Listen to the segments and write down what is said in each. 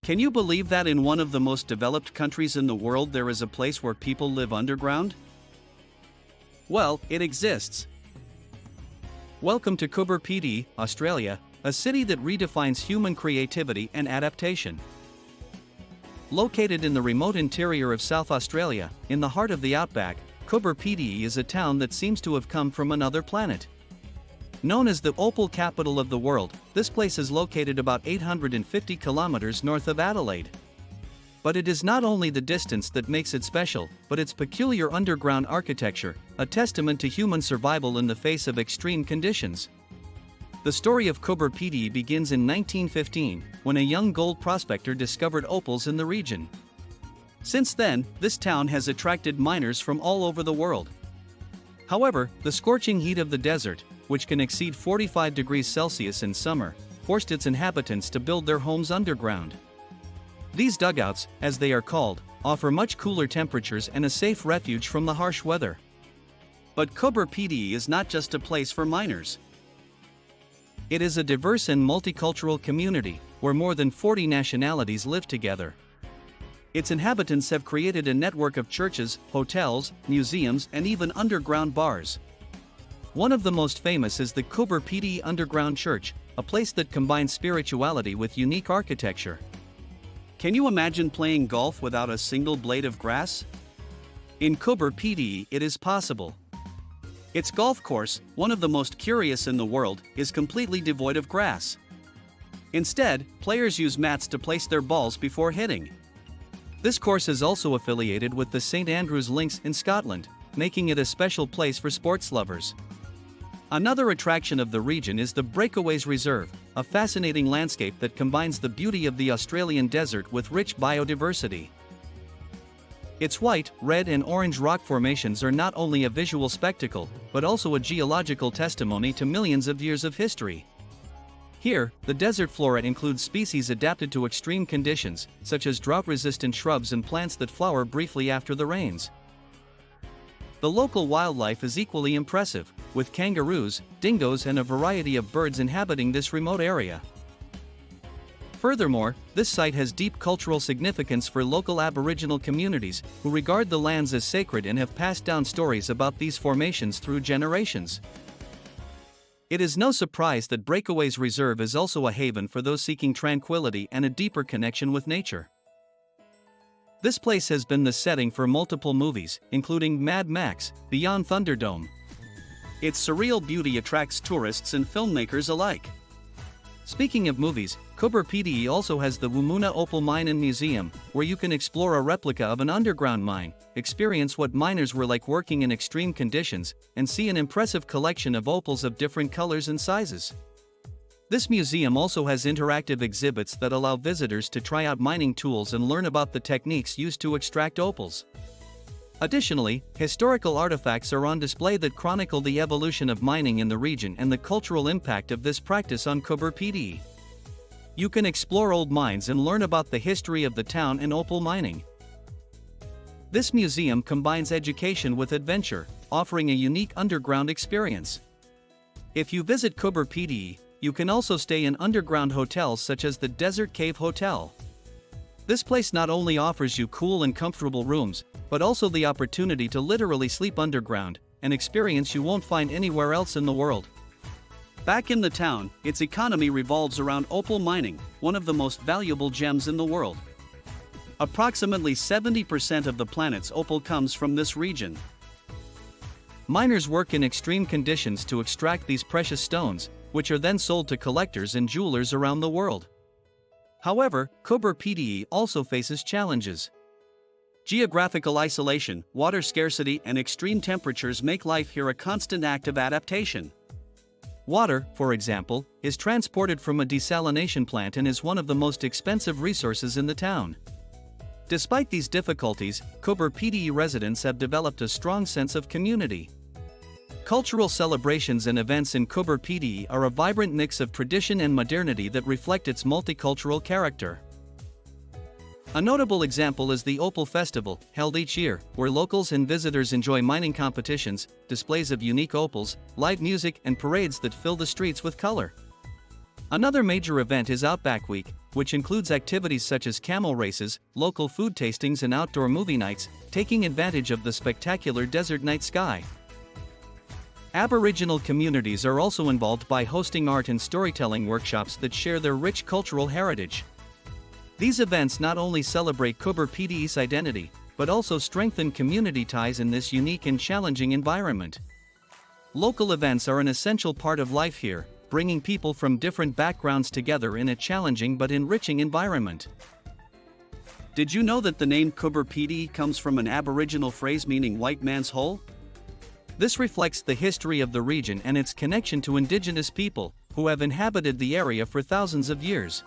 Can you believe that in one of the most developed countries in the world there is a place where people live underground? Well, it exists. Welcome to Coober Pedy, Australia, a city that redefines human creativity and adaptation. Located in the remote interior of South Australia, in the heart of the outback, Coober Pedy is a town that seems to have come from another planet. Known as the opal capital of the world, this place is located about 850 kilometers north of Adelaide. But it is not only the distance that makes it special, but its peculiar underground architecture, a testament to human survival in the face of extreme conditions. The story of Coober Pedy begins in 1915, when a young gold prospector discovered opals in the region. Since then, this town has attracted miners from all over the world. However, the scorching heat of the desert, which can exceed 45 degrees Celsius in summer, forced its inhabitants to build their homes underground. These dugouts, as they are called, offer much cooler temperatures and a safe refuge from the harsh weather. But Coober Pedy is not just a place for miners. It is a diverse and multicultural community, where more than 40 nationalities live together. Its inhabitants have created a network of churches, hotels, museums, and even underground bars. One of the most famous is the Coober Pedy Underground Church, a place that combines spirituality with unique architecture. Can you imagine playing golf without a single blade of grass? In Coober Pedy, it is possible. Its golf course, one of the most curious in the world, is completely devoid of grass. Instead, players use mats to place their balls before hitting. This course is also affiliated with the St Andrews Links in Scotland, making it a special place for sports lovers. Another attraction of the region is the Breakaways Reserve, a fascinating landscape that combines the beauty of the Australian desert with rich biodiversity. Its white, red and orange rock formations are not only a visual spectacle, but also a geological testimony to millions of years of history. Here, the desert flora includes species adapted to extreme conditions, such as drought-resistant shrubs and plants that flower briefly after the rains. The local wildlife is equally impressive, with kangaroos, dingoes and a variety of birds inhabiting this remote area. Furthermore, this site has deep cultural significance for local Aboriginal communities, who regard the lands as sacred and have passed down stories about these formations through generations. It is no surprise that Breakaways Reserve is also a haven for those seeking tranquility and a deeper connection with nature. This place has been the setting for multiple movies, including Mad Max, Beyond Thunderdome. Its surreal beauty attracts tourists and filmmakers alike. Speaking of movies, Coober Pedy also has the Wumuna Opal Mine and Museum, where you can explore a replica of an underground mine, experience what miners were like working in extreme conditions, and see an impressive collection of opals of different colors and sizes. This museum also has interactive exhibits that allow visitors to try out mining tools and learn about the techniques used to extract opals. Additionally, historical artifacts are on display that chronicle the evolution of mining in the region and the cultural impact of this practice on Coober Pedy. You can explore old mines and learn about the history of the town and opal mining. This museum combines education with adventure, offering a unique underground experience. If you visit Coober Pedy, you can also stay in underground hotels such as the Desert Cave Hotel. This place not only offers you cool and comfortable rooms, but also the opportunity to literally sleep underground, an experience you won't find anywhere else in the world. Back in the town, its economy revolves around opal mining, one of the most valuable gems in the world. Approximately 70% of the planet's opal comes from this region. Miners work in extreme conditions to extract these precious stones, which are then sold to collectors and jewelers around the world. However, Coober Pedy also faces challenges. Geographical isolation, water scarcity, and extreme temperatures make life here a constant act of adaptation. Water, for example, is transported from a desalination plant and is one of the most expensive resources in the town. Despite these difficulties, Coober Pedy residents have developed a strong sense of community. Cultural celebrations and events in Coober Pedy are a vibrant mix of tradition and modernity that reflect its multicultural character. A notable example is the Opal Festival, held each year, where locals and visitors enjoy mining competitions, displays of unique opals, live music, and parades that fill the streets with color. Another major event is Outback Week, which includes activities such as camel races, local food tastings and outdoor movie nights, taking advantage of the spectacular desert night sky. Aboriginal communities are also involved by hosting art and storytelling workshops that share their rich cultural heritage. These events not only celebrate Coober Pedy's identity, but also strengthen community ties in this unique and challenging environment. Local events are an essential part of life here, bringing people from different backgrounds together in a challenging but enriching environment. Did you know that the name Coober Pedy comes from an Aboriginal phrase meaning white man's hole? This reflects the history of the region and its connection to indigenous people, who have inhabited the area for thousands of years.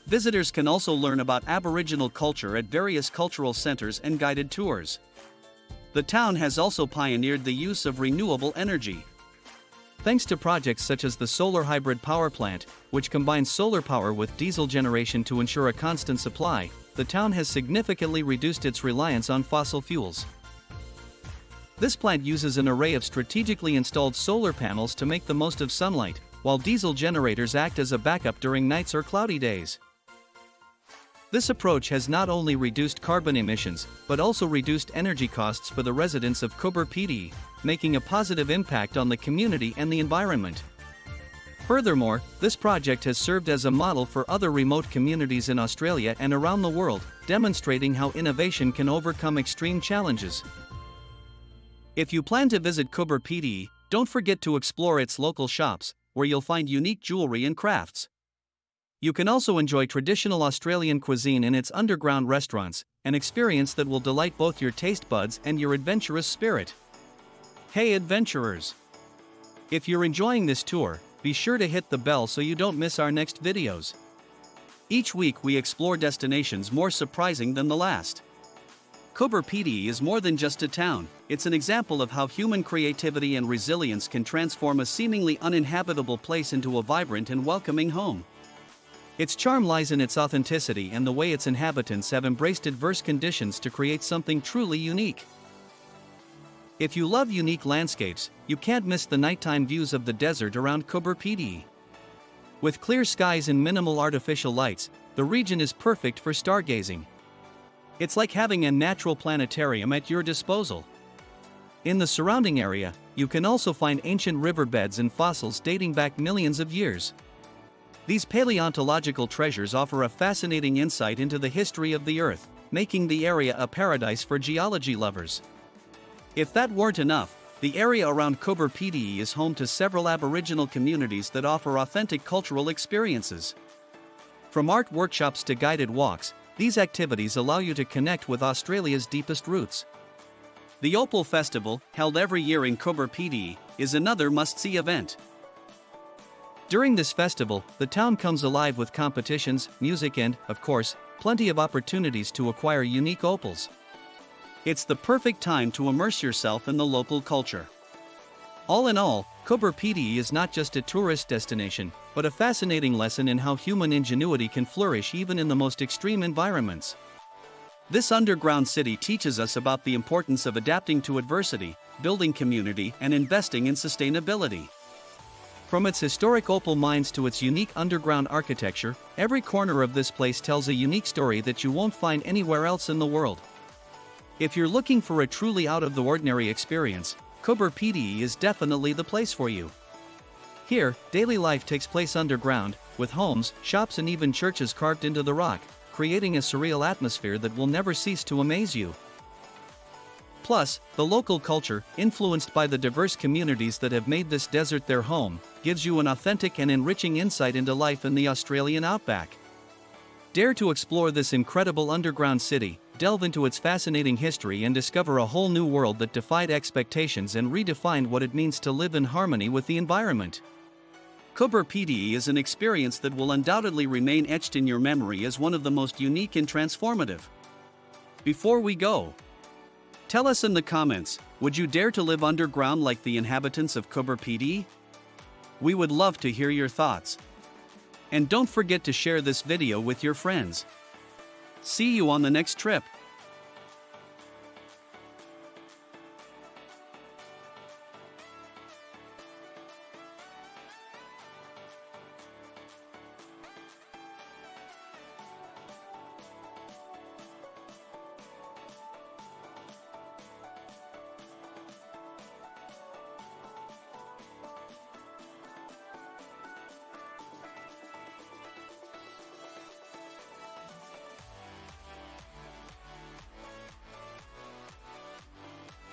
Visitors can also learn about Aboriginal culture at various cultural centers and guided tours. The town has also pioneered the use of renewable energy. Thanks to projects such as the solar hybrid power plant, which combines solar power with diesel generation to ensure a constant supply, the town has significantly reduced its reliance on fossil fuels. This plant uses an array of strategically installed solar panels to make the most of sunlight, while diesel generators act as a backup during nights or cloudy days. This approach has not only reduced carbon emissions, but also reduced energy costs for the residents of Coober Pedy, making a positive impact on the community and the environment. Furthermore, this project has served as a model for other remote communities in Australia and around the world, demonstrating how innovation can overcome extreme challenges. If you plan to visit Coober Pedy, don't forget to explore its local shops, where you'll find unique jewelry and crafts. You can also enjoy traditional Australian cuisine in its underground restaurants, an experience that will delight both your taste buds and your adventurous spirit. Hey adventurers! If you're enjoying this tour, be sure to hit the bell so you don't miss our next videos. Each week we explore destinations more surprising than the last. Coober Pedy is more than just a town, it's an example of how human creativity and resilience can transform a seemingly uninhabitable place into a vibrant and welcoming home. Its charm lies in its authenticity and the way its inhabitants have embraced adverse conditions to create something truly unique. If you love unique landscapes, you can't miss the nighttime views of the desert around Coober Pedy. With clear skies and minimal artificial lights, the region is perfect for stargazing. It's like having a natural planetarium at your disposal. In the surrounding area, you can also find ancient riverbeds and fossils dating back millions of years. These paleontological treasures offer a fascinating insight into the history of the Earth, making the area a paradise for geology lovers. If that weren't enough, the area around Coober Pedy is home to several Aboriginal communities that offer authentic cultural experiences. From art workshops to guided walks, these activities allow you to connect with Australia's deepest roots. The Opal Festival, held every year in Coober Pedy, is another must-see event. During this festival, the town comes alive with competitions, music and, of course, plenty of opportunities to acquire unique opals. It's the perfect time to immerse yourself in the local culture. All in all, Coober Pedy is not just a tourist destination, but a fascinating lesson in how human ingenuity can flourish even in the most extreme environments. This underground city teaches us about the importance of adapting to adversity, building community, and investing in sustainability. From its historic opal mines to its unique underground architecture, every corner of this place tells a unique story that you won't find anywhere else in the world. If you're looking for a truly out-of-the-ordinary experience, Coober Pedy is definitely the place for you. Here, daily life takes place underground, with homes, shops and even churches carved into the rock, creating a surreal atmosphere that will never cease to amaze you. Plus, the local culture, influenced by the diverse communities that have made this desert their home, gives you an authentic and enriching insight into life in the Australian outback. Dare to explore this incredible underground city, delve into its fascinating history and discover a whole new world that defied expectations and redefined what it means to live in harmony with the environment. Coober Pedy is an experience that will undoubtedly remain etched in your memory as one of the most unique and transformative. Before we go, tell us in the comments, would you dare to live underground like the inhabitants of Coober Pedy? We would love to hear your thoughts. And don't forget to share this video with your friends. See you on the next trip.